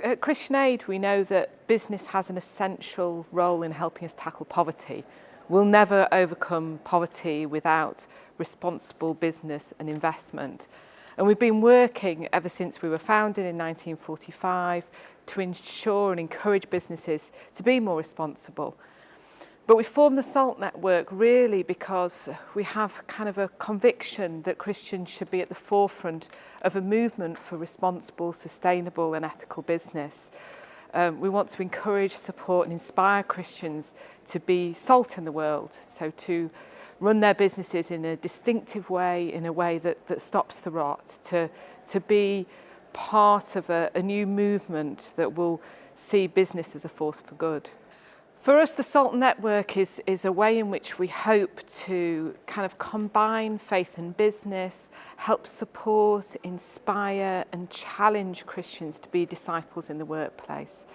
At Christian Aid, we know that business has an essential role in helping us tackle poverty. We'll never overcome poverty without responsible business and investment. And we've been working ever since we were founded in 1945 to ensure and encourage businesses to be more responsible. But we formed the SALT network really because we have kind of a conviction that Christians should be at the forefront of a movement for responsible, sustainable and ethical business. We want to encourage, support and inspire Christians to be salt in the world, so to run their businesses in a distinctive way, in a way that stops the rot, to be part of a new movement that will see business as a force for good. For us, the SALT network is a way in which we hope to kind of combine faith and business, help support, inspire and challenge Christians to be disciples in the workplace.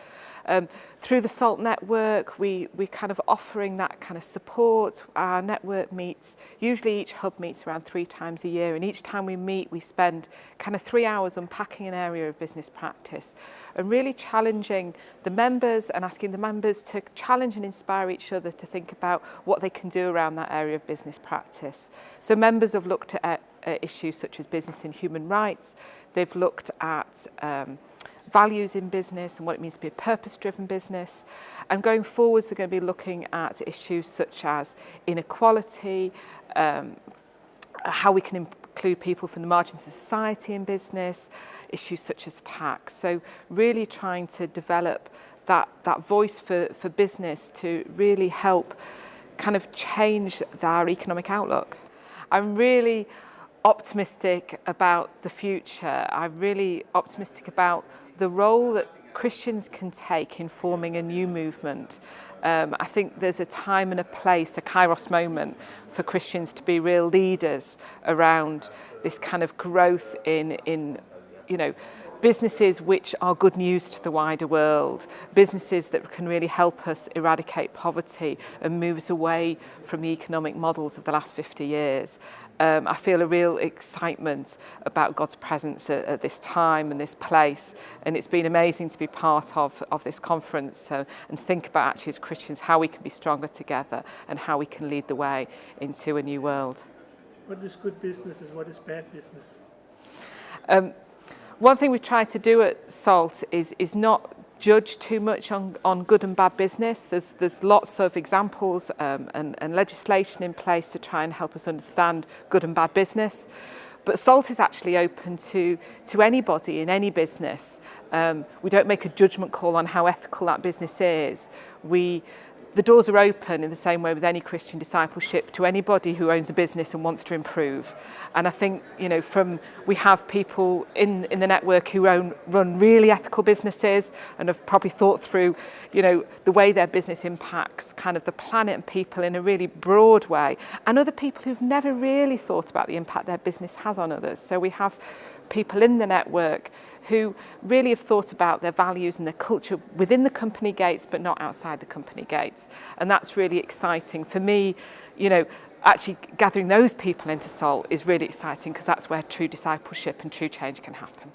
Through the SALT network, we're kind of offering that kind of support. Our network meets, usually each hub meets around 3 times a year, and each time we meet we spend kind of 3 hours unpacking an area of business practice and really challenging the members and asking the members to challenge and inspire each other to think about what they can do around that area of business practice. So members have looked at issues such as business and human rights. They've looked at values in business and what it means to be a purpose-driven business. And going forwards, they're going to be looking at issues such as inequality, how we can include people from the margins of society in business, issues such as tax. So really trying to develop that voice for business to really help kind of change our economic outlook. I'm really optimistic about the future. I'm really optimistic about the role that Christians can take in forming a new movement. I think there's a time and a place, a kairos moment for Christians to be real leaders around this kind of growth in businesses which are good news to the wider world, businesses that can really help us eradicate poverty and move us away from the economic models of the last 50 years. I feel a real excitement about God's presence at this time and this place, and it's been amazing to be part of this conference and think about actually as Christians how we can be stronger together and how we can lead the way into a new world. What is good business and what is bad business? One thing we try to do at SALT is not judge too much on good and bad business. There's lots of examples and legislation in place to try and help us understand good and bad business. But SALT is actually open to anybody in any business. We don't make a judgment call on how ethical that business is. The doors are open in the same way with any Christian discipleship to anybody who owns a business and wants to improve. And I think, we have people in the network who run really ethical businesses and have probably thought through, the way their business impacts kind of the planet and people in a really broad way. And other people who've never really thought about the impact their business has on others. So we have people in the network who really have thought about their values and their culture within the company gates, but not outside the company gates. And that's really exciting. For me, actually gathering those people into SALT is really exciting because that's where true discipleship and true change can happen.